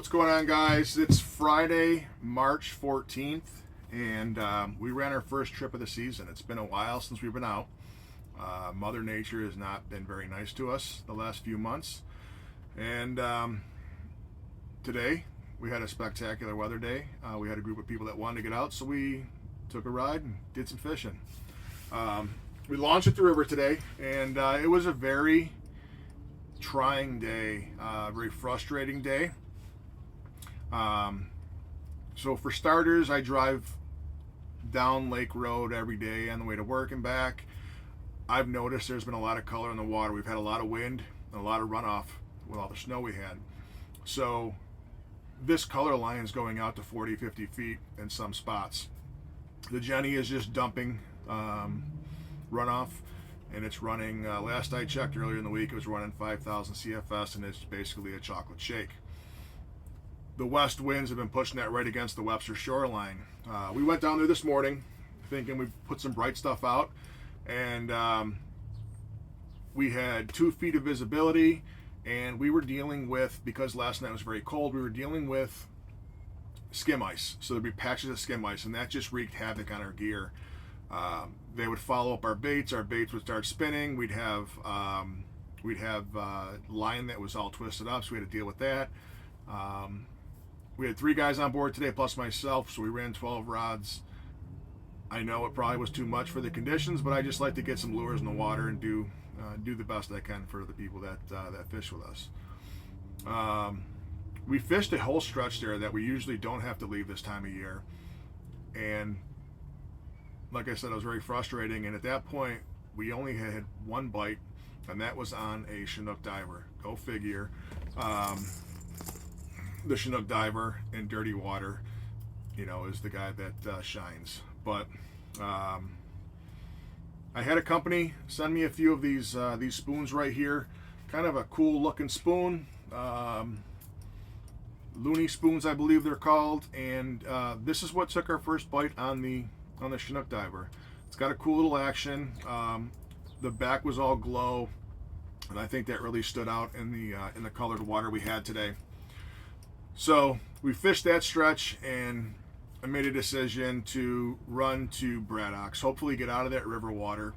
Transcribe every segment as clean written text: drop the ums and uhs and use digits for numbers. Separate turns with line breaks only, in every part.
What's going on, guys? It's Friday, March 14th, and we ran our first trip of the season. It's been a while since we've been out. Mother Nature has not been very nice to us the last few months, and today we had a spectacular weather day. We had a group of people that wanted to get out, so we took a ride and did some fishing. We launched at the river today, and it was a very trying day, very frustrating day. So for starters, I drive down Lake Road every day on the way to work and back. I've noticed there's been a lot of color in the water. We've had a lot of wind and a lot of runoff with all the snow we had. So this color line is going out to 40, 50 feet in some spots. The Jenny is just dumping runoff, and it's running, last I checked earlier in the week, it was running 5,000 CFS, and it's basically a chocolate shake. The west winds have been pushing that right against the Webster shoreline. We went down there this morning thinking we'd put some bright stuff out, and we had 2 feet of visibility, and we were dealing with, because last night was very cold, we were dealing with skim ice. So there'd be patches of skim ice, and that just wreaked havoc on our gear. They would follow up our baits would start spinning. We'd have line that was all twisted up, so we had to deal with that. We had 3 guys on board today plus myself, so we ran 12 rods. I know it probably was too much for the conditions, but I just like to get some lures in the water and do the best I can for the people that fish with us. We fished a whole stretch there that we usually don't have to leave this time of year, and like I said, it was very frustrating, and at that point we only had 1 bite, and that was on a Chinook diver. Go figure. The Chinook diver in dirty water, is the guy that shines. But I had a company send me a few of these spoons right here. Kind of a cool looking spoon. Looney spoons, I believe they're called. And this is what took our first bite on the Chinook diver. It's got a cool little action. The back was all glow, and I think that really stood out in the colored water we had today. So we fished that stretch, and I made a decision to run to Braddocks, hopefully get out of that river water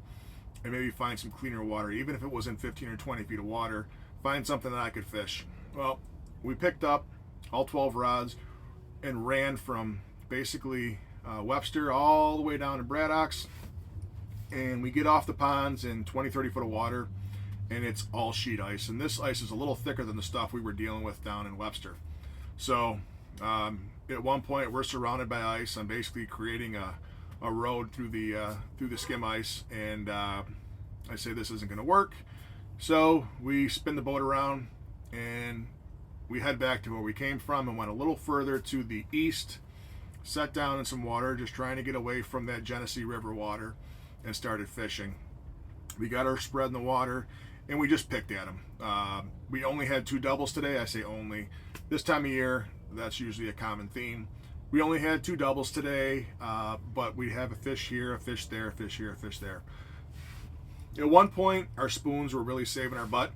and maybe find some cleaner water, even if it was in 15 or 20 feet of water, find something that I could fish. Well, we picked up all 12 rods and ran from basically Webster all the way down to Braddocks, and we get off the ponds in 20, 30 foot of water, and it's all sheet ice, and this ice is a little thicker than the stuff we were dealing with down in Webster. So at one point we're surrounded by ice. I'm basically creating a road through the skim ice, and I say this isn't going to work. So we spin the boat around and we head back to where we came from and went a little further to the east, sat down in some water, just trying to get away from that Genesee River water, and started fishing. We got our spread in the water, and we just picked at them. We only had 2 doubles today. I say only. This time of year, that's usually a common theme. We only had 2 doubles today, but we have a fish here, a fish there, a fish here, a fish there. At one point, our spoons were really saving our butt,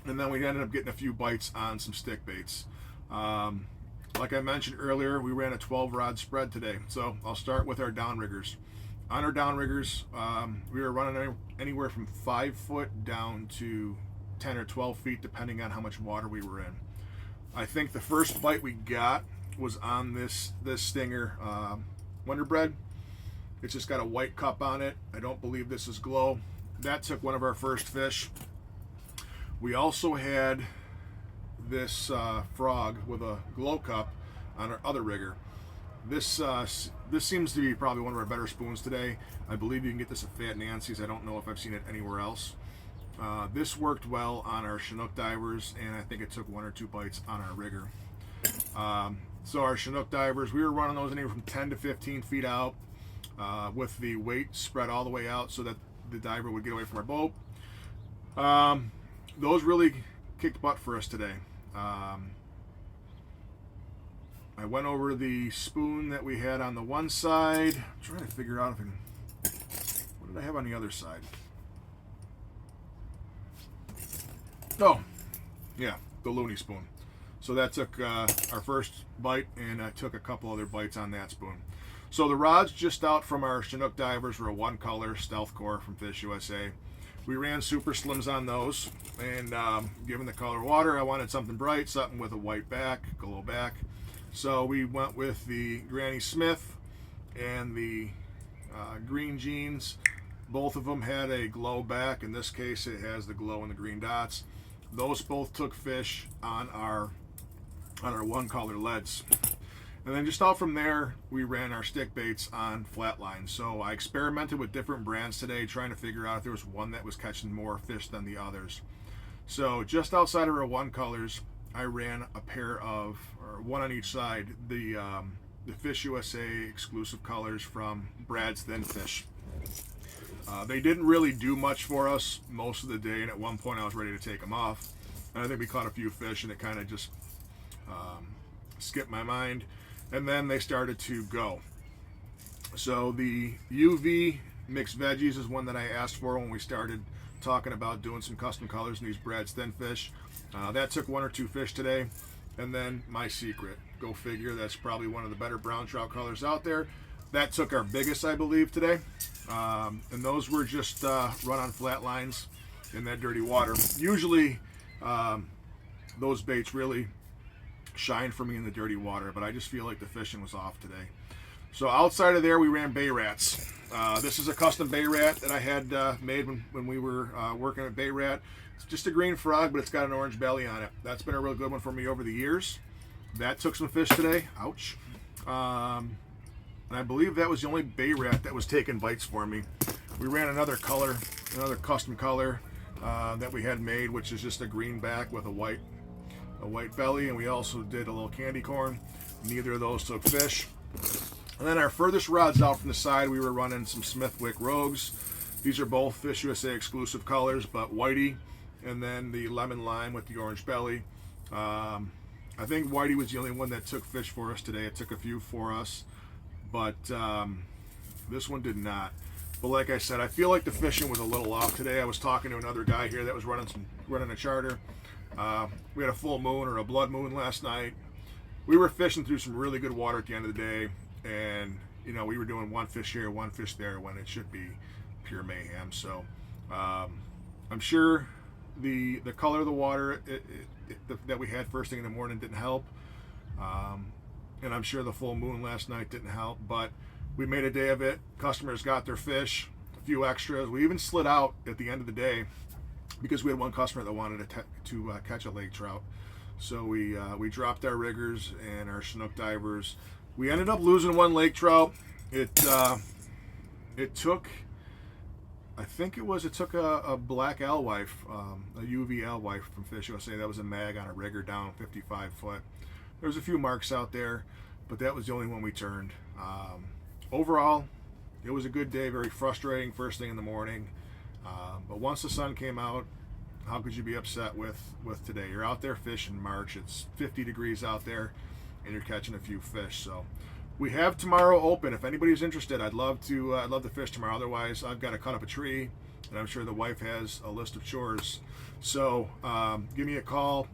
and then we ended up getting a few bites on some stick baits. Like I mentioned earlier, we ran a 12 rod spread today. So I'll start with our downriggers. On our downriggers, we were running anywhere from 5 foot down to 10 or 12 feet, depending on how much water we were in. I think the first bite we got was on this stinger, Wonder Bread. It's just got a white cup on it. I don't believe this is glow. That took one of our first fish. We also had this frog with a glow cup on our other rigger. This seems to be probably one of our better spoons today. I believe you can get this at Fat Nancy's. I don't know if I've seen it anywhere else. This worked well on our Chinook divers, and I think it took 1 or 2 bites on our rigger. So our Chinook divers, we were running those anywhere from 10 to 15 feet out, with the weight spread all the way out so that the diver would get away from our boat. Those really kicked butt for us today. I went over the spoon that we had on the one side. I'm trying to figure out what did I have on the other side? Oh, yeah, the looney spoon. So that took our first bite, and I took a couple other bites on that spoon. So the rods just out from our Chinook divers were a 1-color Stealth Core from FishUSA. We ran Super Slims on those, and given the color water, I wanted something bright, something with a white back, glow back. So we went with the Granny Smith and the green jeans. Both of them had a glow back. In this case, it has the glow and the green dots. Those both took fish on our 1-color leads. And then just out from there, we ran our stick baits on flatline. So I experimented with different brands today, trying to figure out if there was one that was catching more fish than the others. So just outside of our 1-colors, I ran a pair of, or one on each side, the FishUSA exclusive colors from Brad's Thin Fish. They didn't really do much for us most of the day, and at one point I was ready to take them off. And I think we caught a few fish, and it kind of just skipped my mind. And then they started to go. So the UV mixed veggies is one that I asked for when we started talking about doing some custom colors in these Brad's Thin Fish. That took 1 or 2 fish today. And then my secret, go figure, that's probably one of the better brown trout colors out there. That took our biggest, I believe, today. And those were just run on flat lines in that dirty water. Usually those baits really shine for me in the dirty water, but I just feel like the fishing was off today. So outside of there, we ran Bay Rats. This is a custom Bay Rat that I had made when we were working at Bay Rat. It's just a green frog, but it's got an orange belly on it. That's been a real good one for me over the years. That took some fish today. Ouch. And I believe that was the only Bay Rat that was taking bites for me. We ran another color, another custom color that we had made, which is just a green back with a white belly, and we also did a little candy corn. Neither of those took fish. And then our furthest rods out from the side, we were running some Smithwick Rogues. These are both FishUSA exclusive colors, but whitey, and then the lemon lime with the orange belly. I think whitey was the only one that took fish for us today. It took a few for us, but this one did not. But like I said, I feel like the fishing was a little off today. I was talking to another guy here that was running a charter. We had a full moon or a blood moon last night. We were fishing through some really good water at the end of the day, and you know, we were doing 1 fish here, 1 fish there, when it should be pure mayhem. So I'm sure the color of the water that we had first thing in the morning didn't help, and I'm sure the full moon last night didn't help, but we made a day of it. Customers got their fish, a few extras. We even slid out at the end of the day because we had one customer that wanted to catch a lake trout. So we dropped our riggers and our Chinook divers. We ended up losing 1 lake trout. It took, I think it took a black alewife, a UV alewife from FishUSA. That was a mag on a rigger down 55 foot. There was a few marks out there, but that was the only one we turned. Overall, it was a good day. Very frustrating first thing in the morning. But once the sun came out, how could you be upset with today? You're out there fishing March. It's 50 degrees out there, and you're catching a few fish. So we have tomorrow open. If anybody's interested, I'd love to fish tomorrow. Otherwise, I've got to cut up a tree, and I'm sure the wife has a list of chores. So give me a call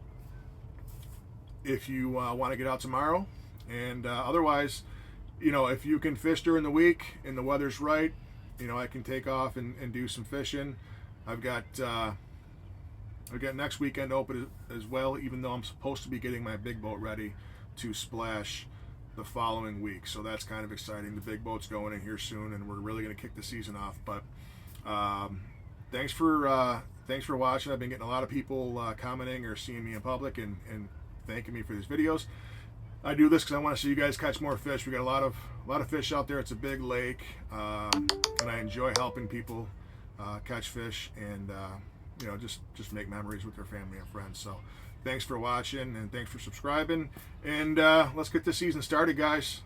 if you want to get out tomorrow. And otherwise, you know, if you can fish during the week and the weather's right, you know, I can take off and do some fishing. I've got next weekend open as well, even though I'm supposed to be getting my big boat ready to splash the following week. So that's kind of exciting. The big boat's going in here soon, and we're really going to kick the season off. But thanks for watching. I've been getting a lot of people commenting or seeing me in public and thanking me for these videos. I do this because I want to see you guys catch more fish. We got a lot of fish out there. It's a big lake, and I enjoy helping people catch fish and you know, just make memories with their family and friends. So thanks for watching, and thanks for subscribing, and let's get this season started, guys.